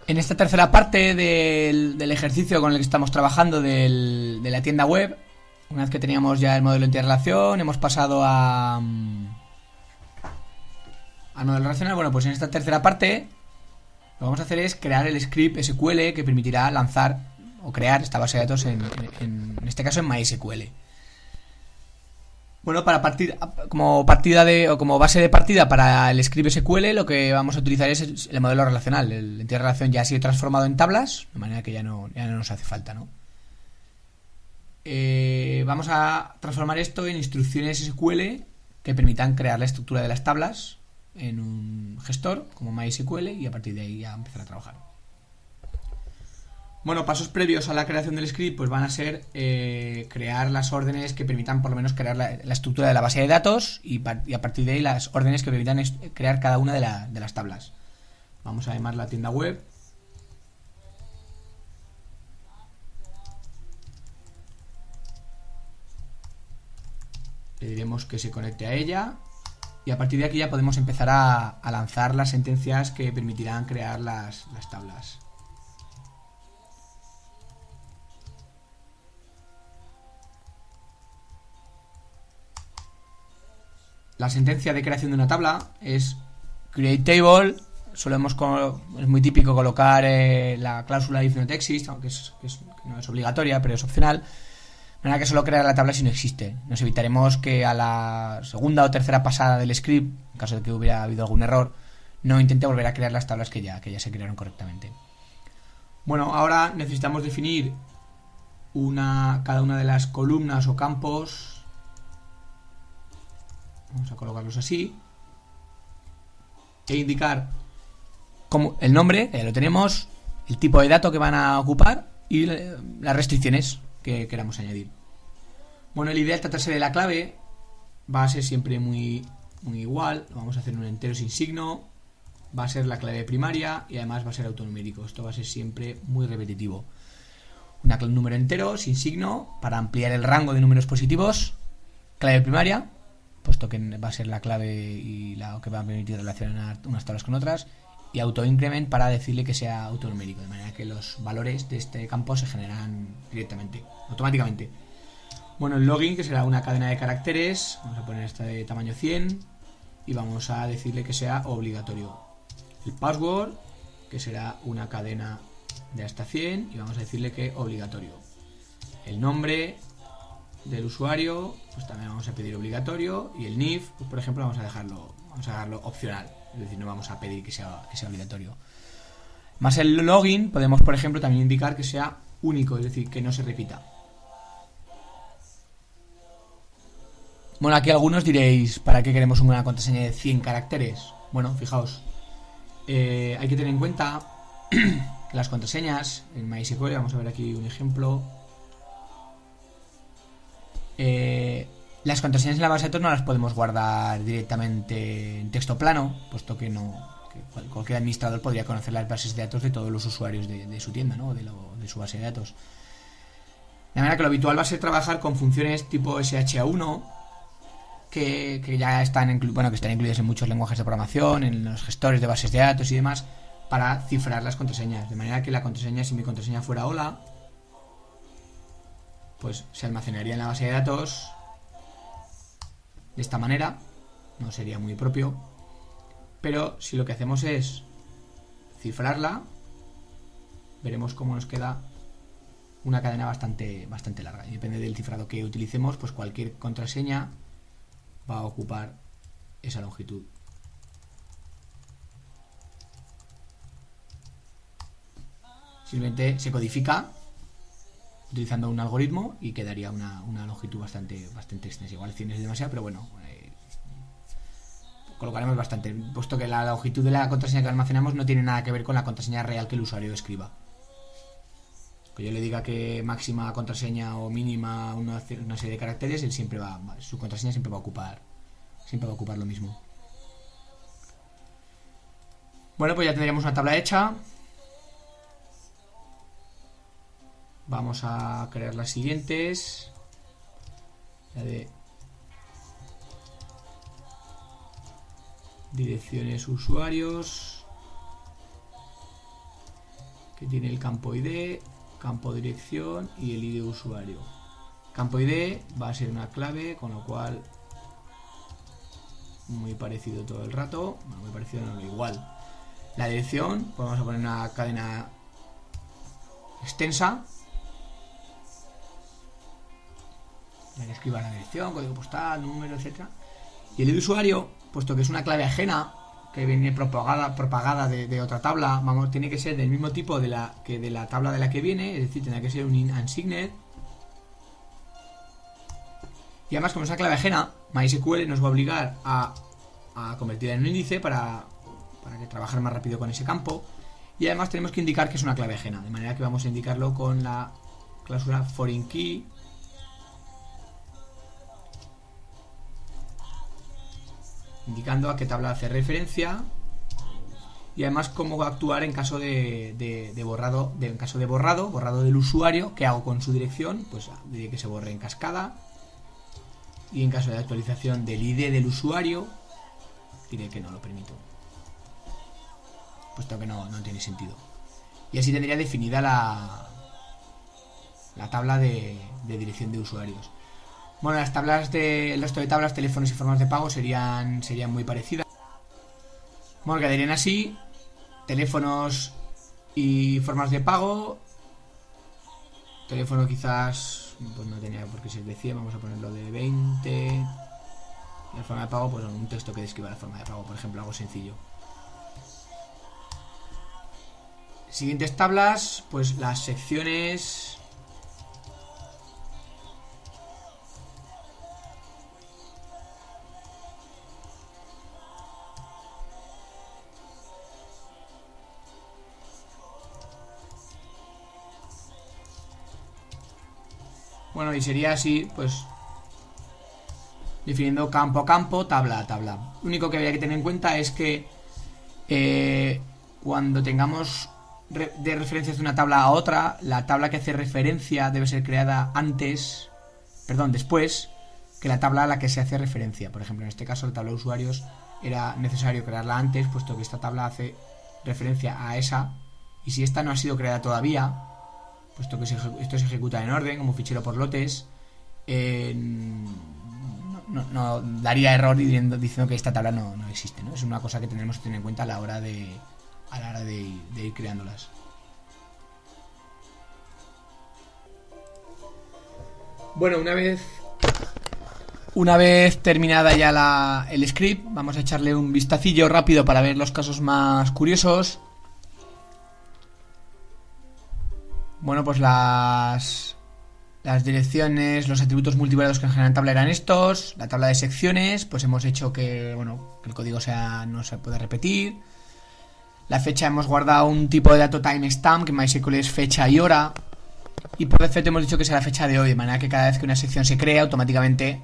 En esta tercera parte del ejercicio con el que estamos trabajando de la tienda web, una vez que teníamos ya el modelo de interrelación, hemos pasado al modelo relacional. Bueno, pues en esta tercera parte lo que vamos a hacer es crear el script SQL que permitirá lanzar o crear esta base de datos en este caso en MySQL. Bueno, para partir como partida de o como base de partida para el script SQL, lo que vamos a utilizar es el modelo relacional. El interrelación ya ha sido transformado en tablas, de manera que ya no nos hace falta, ¿no? Vamos a transformar esto en instrucciones SQL que permitan crear la estructura de las tablas en un gestor como MySQL y a partir de ahí ya empezar a trabajar. Bueno, pasos previos a la creación del script pues van a ser crear las órdenes que permitan por lo menos crear la estructura de la base de datos y a partir de ahí las órdenes que permitan crear cada una de las tablas. Vamos a llamar la tienda web. Le diremos que se conecte a ella y a partir de aquí ya podemos empezar a lanzar las sentencias que permitirán crear las tablas. La sentencia de creación de una tabla es create table. Es muy típico colocar la cláusula if not exist, aunque no es obligatoria, pero es opcional. De manera que solo crear la tabla si no existe. Nos evitaremos que a la segunda o tercera pasada del script, en caso de que hubiera habido algún error, no intente volver a crear las tablas que ya se crearon correctamente. Bueno, ahora necesitamos definir cada una de las columnas o campos. Vamos a colocarlos así. E indicar el nombre, que ya lo tenemos, el tipo de dato que van a ocupar y las restricciones que queramos añadir. Bueno, el ideal tratarse de la clave va a ser siempre muy igual. Lo vamos a hacer en un entero sin signo. Va a ser la clave primaria y además va a ser autonumérico. Esto va a ser siempre muy repetitivo. Un número entero sin signo para ampliar el rango de números positivos. Clave primaria, puesto que va a ser la clave y la que va a permitir relacionar unas tablas con otras, y autoincrement para decirle que sea autonumérico, de manera que los valores de este campo se generan directamente, automáticamente. Bueno, el login, que será una cadena de caracteres, vamos a poner esta de tamaño 100 y vamos a decirle que sea obligatorio. El password, que será una cadena de hasta 100 y vamos a decirle que obligatorio. El nombre del usuario, pues también vamos a pedir obligatorio, y el NIF, pues por ejemplo vamos a dejarlo opcional, es decir, no vamos a pedir que sea obligatorio. Más el login, podemos por ejemplo también indicar que sea único, es decir, que no se repita. Bueno, aquí algunos diréis, ¿para qué queremos una contraseña de 100 caracteres? Bueno, fijaos, hay que tener en cuenta que las contraseñas en MySQL, vamos a ver aquí un ejemplo. Las contraseñas en la base de datos no las podemos guardar directamente en texto plano, puesto que cualquier administrador podría conocer las bases de datos de todos los usuarios de su tienda, ¿no? de su base de datos. De manera que lo habitual va a ser trabajar con funciones tipo SHA-1 que ya están incluidas en muchos lenguajes de programación, en los gestores de bases de datos y demás, para cifrar las contraseñas. De manera que la contraseña, si mi contraseña fuera hola, pues se almacenaría en la base de datos de esta manera. No sería muy propio, pero si lo que hacemos es cifrarla, veremos cómo nos queda una cadena bastante larga, y depende del cifrado que utilicemos, pues cualquier contraseña va a ocupar esa longitud. Simplemente se codifica utilizando un algoritmo y quedaría una longitud bastante extensa. Igual 100 es demasiado, pero bueno, colocaremos bastante, puesto que la longitud de la contraseña que almacenamos no tiene nada que ver con la contraseña real que el usuario escriba. Que yo le diga que máxima contraseña o mínima una serie de caracteres, él su contraseña siempre va a ocupar lo mismo. Bueno, pues ya tendríamos una tabla hecha. Vamos a crear las siguientes. La de direcciones usuarios. que tiene el campo ID, campo dirección y el ID usuario. Campo ID va a ser una clave, con lo cual muy parecido todo el rato, bueno, muy parecido, no, igual. La dirección, pues vamos a poner una cadena extensa, la que escriba la dirección, código postal, número, etcétera. Y el ID usuario, puesto que es una clave ajena que viene propagada de otra tabla, vamos, tiene que ser del mismo tipo de la tabla de la que viene, es decir, tendrá que ser un unsigned. Y además, como es una clave ajena, MySQL nos va a obligar a convertirla en un índice para que trabajar más rápido con ese campo. Y además tenemos que indicar que es una clave ajena, de manera que vamos a indicarlo con la cláusula foreign key, indicando a qué tabla hace referencia y además cómo actuar en caso de borrado, en caso de borrado del usuario. ¿Qué hago con su dirección? Pues diré que se borre en cascada, y en caso de actualización del ID del usuario diré que no lo permito, puesto que no tiene sentido. Y así tendría definida la tabla de dirección de usuarios. Bueno, el resto de tablas, teléfonos y formas de pago serían muy parecidas. Bueno, quedarían así: teléfonos y formas de pago. Teléfono quizás, pues no tenía por qué ser de 100, vamos a ponerlo de 20. La forma de pago, pues un texto que describa la forma de pago, por ejemplo, algo sencillo. Siguientes tablas, pues las secciones. Bueno, y sería así, pues definiendo campo a campo, tabla a tabla. Lo único que habría que tener en cuenta es que cuando tengamos de referencias de una tabla a otra, la tabla que hace referencia debe ser creada después que la tabla a la que se hace referencia. Por ejemplo, en este caso, la tabla de usuarios era necesario crearla antes, puesto que esta tabla hace referencia a esa, y si esta no ha sido creada todavía, puesto que esto se ejecuta en orden, como fichero por lotes, no daría error diciendo que esta tabla no existe, ¿no? Es una cosa que tenemos que tener en cuenta a la hora de ir creándolas. Bueno, una vez terminada ya el script, vamos a echarle un vistacillo rápido para ver los casos más curiosos. Bueno, pues las direcciones, los atributos multivariados que generan tabla eran estos. La tabla de secciones, pues hemos hecho que el código no se pueda repetir. La fecha, hemos guardado un tipo de dato timestamp, que en MySQL es fecha y hora. Y por defecto hemos dicho que será fecha de hoy, de manera que cada vez que una sección se crea, automáticamente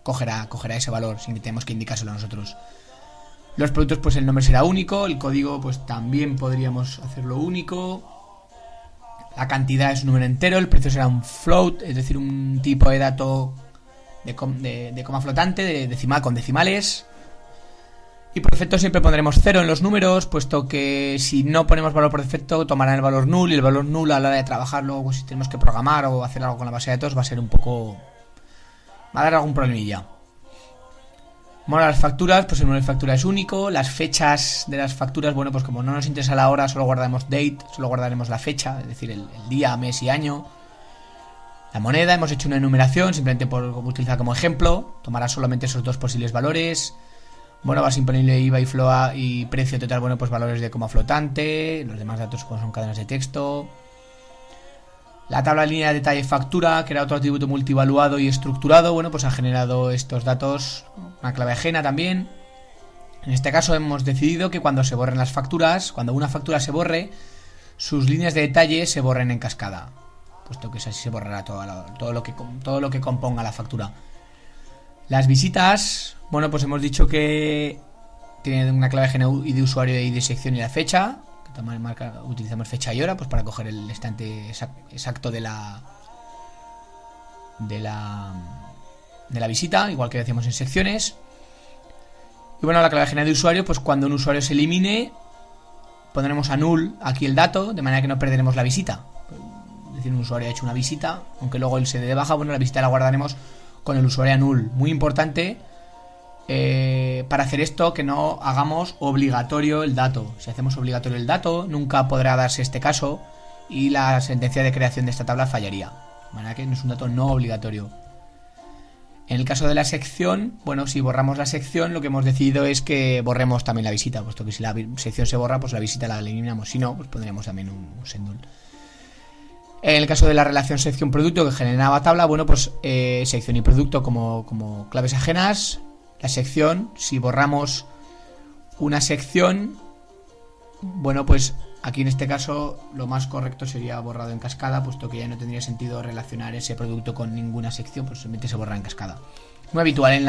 cogerá ese valor, sin que tengamos que indicárselo a nosotros. Los productos, pues el nombre será único. El código, pues también podríamos hacerlo único. La cantidad es un número entero. El precio será un float, es decir, un tipo de dato de coma flotante, de decimal con decimales. Y por defecto siempre pondremos 0 en los números, puesto que si no ponemos valor por defecto tomarán el valor null, y el valor null a la hora de trabajarlo, pues si tenemos que programar o hacer algo con la base de datos, va a dar algún problemilla. Bueno, las facturas, pues el número de factura es único. Las fechas de las facturas, bueno, pues como no nos interesa la hora, solo guardaremos date, solo guardaremos la fecha, es decir, el día, mes y año. La moneda, hemos hecho una enumeración simplemente por utilizar como ejemplo, tomará solamente esos dos posibles valores. Bueno, base imponible, IVA y FLOA y precio total, bueno, pues valores de coma flotante. Los demás datos pues son cadenas de texto. La tabla de línea de detalle factura, que era otro atributo multivaluado y estructurado, bueno, pues ha generado estos datos, una clave ajena también. En este caso hemos decidido que cuando se borren las facturas, cuando una factura se borre, sus líneas de detalle se borren en cascada, puesto que así se borrará todo lo que componga la factura. Las visitas, bueno, pues hemos dicho que tienen una clave GNU y de usuario y de sección y la fecha. Que también utilizamos fecha y hora, pues para coger el instante exacto de la visita, igual que decíamos en secciones. Y bueno, la clave GNU de usuario, pues cuando un usuario se elimine, pondremos a null aquí el dato, de manera que no perderemos la visita. Es decir, un usuario ha hecho una visita, aunque luego él se dé de baja, bueno, la visita la guardaremos con el usuario a null. Muy importante para hacer esto, que no hagamos obligatorio el dato. Si hacemos obligatorio el dato, nunca podrá darse este caso y la sentencia de creación de esta tabla fallaría. De manera que no es un dato no obligatorio. En el caso de la sección, bueno, si borramos la sección, lo que hemos decidido es que borremos también la visita, puesto que si la sección se borra, pues la visita la eliminamos. Si no, pues pondríamos también un setNull. En el caso de la relación sección-producto que generaba tabla, bueno, pues sección y producto como claves ajenas. La sección, si borramos una sección, bueno, pues aquí en este caso lo más correcto sería borrado en cascada, puesto que ya no tendría sentido relacionar ese producto con ninguna sección, pues simplemente se borra en cascada. Muy habitual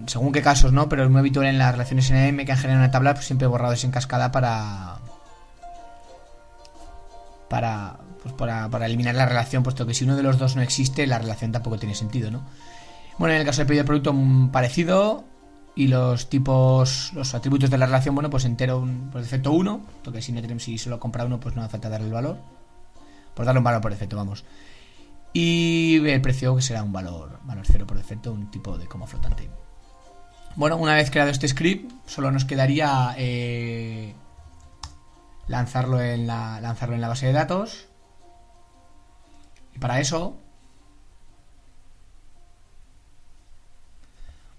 según qué casos, ¿no? Pero es muy habitual en las relaciones NM que han generado una tabla, pues siempre borrado es en cascada para eliminar la relación, puesto que si uno de los dos no existe, la relación tampoco tiene sentido, ¿no? Bueno, en el caso del pedido de producto parecido, y los atributos de la relación, bueno, pues entero por defecto 1, porque si solo compra uno, pues no hace falta darle el valor, por darle un valor por defecto, vamos. Y el precio, que será un valor 0 por defecto, un tipo de coma flotante. Bueno, una vez creado este script, solo nos quedaría lanzarlo en la base de datos. Y para eso,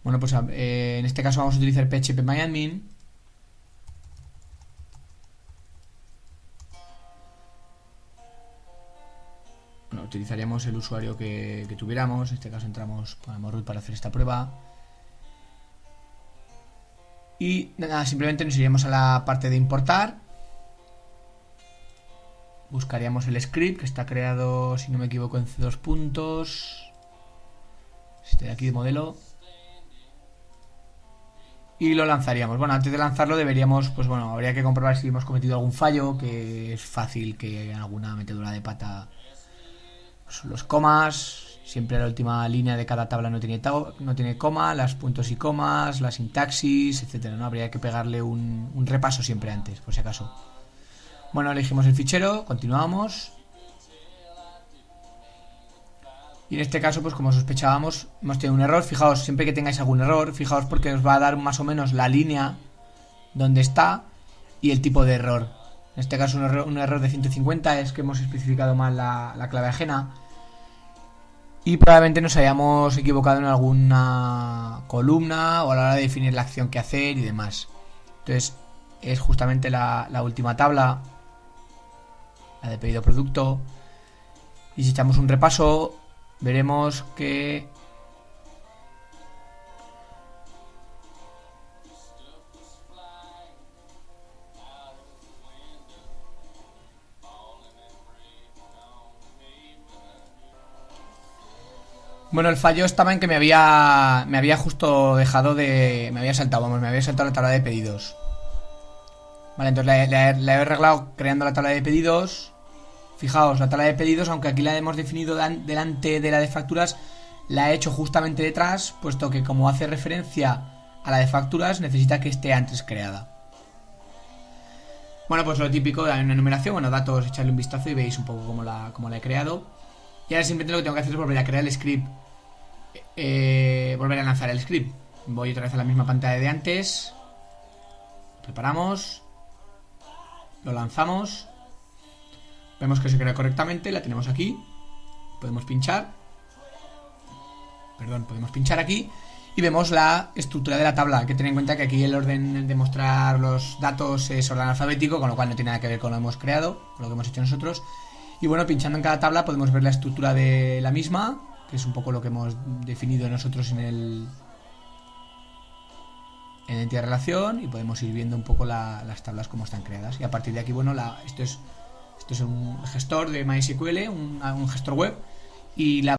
bueno, pues en este caso vamos a utilizar phpMyAdmin. Bueno, utilizaríamos el usuario que tuviéramos. En este caso ponemos root para hacer esta prueba. Y nada, simplemente nos iríamos a la parte de importar. Buscaríamos el script que está creado, si no me equivoco, en C2 puntos. Este de aquí de modelo. Y lo lanzaríamos. Bueno, antes de lanzarlo deberíamos, pues bueno, habría que comprobar si hemos cometido algún fallo, que es fácil que en alguna metedura de pata, pues los comas, siempre la última línea de cada tabla no tiene coma, las puntos y comas, la sintaxis, etcétera, ¿no? Habría que pegarle un repaso siempre antes, por si acaso. Bueno, elegimos el fichero, continuamos. Y en este caso, pues como sospechábamos, hemos tenido un error. Fijaos, siempre que tengáis algún error, fijaos porque os va a dar más o menos la línea donde está y el tipo de error. En este caso un error de 150 es que hemos especificado mal la clave ajena. Y probablemente nos hayamos equivocado en alguna columna o a la hora de definir la acción que hacer y demás. Entonces es justamente la última tabla, la de pedido producto. Y si echamos un repaso, veremos que bueno, el fallo estaba en que me había justo dejado me había saltado la tabla de pedidos. Vale, entonces la he arreglado creando la tabla de pedidos. Fijaos, la tabla de pedidos, aunque aquí la hemos definido delante de la de facturas, la he hecho justamente detrás, puesto que como hace referencia a la de facturas, necesita que esté antes creada. Bueno, pues lo típico de una enumeración, bueno, datos, echarle un vistazo y veis un poco cómo la he creado. Y ahora simplemente lo que tengo que hacer es volver a crear el script, volver a lanzar el script. Voy otra vez a la misma pantalla de antes, preparamos, lo lanzamos. Vemos que se crea correctamente, la tenemos aquí. Podemos pinchar aquí y vemos la estructura de la tabla. Hay que tener en cuenta que aquí el orden de mostrar los datos es orden alfabético, con lo cual no tiene nada que ver con lo que hemos creado, con lo que hemos hecho nosotros. Y bueno, pinchando en cada tabla podemos ver la estructura de la misma, que es un poco lo que hemos definido nosotros en la entidad de relación, y podemos ir viendo un poco las tablas como están creadas. Y a partir de aquí, bueno, esto es un gestor de MySQL, un gestor web, y la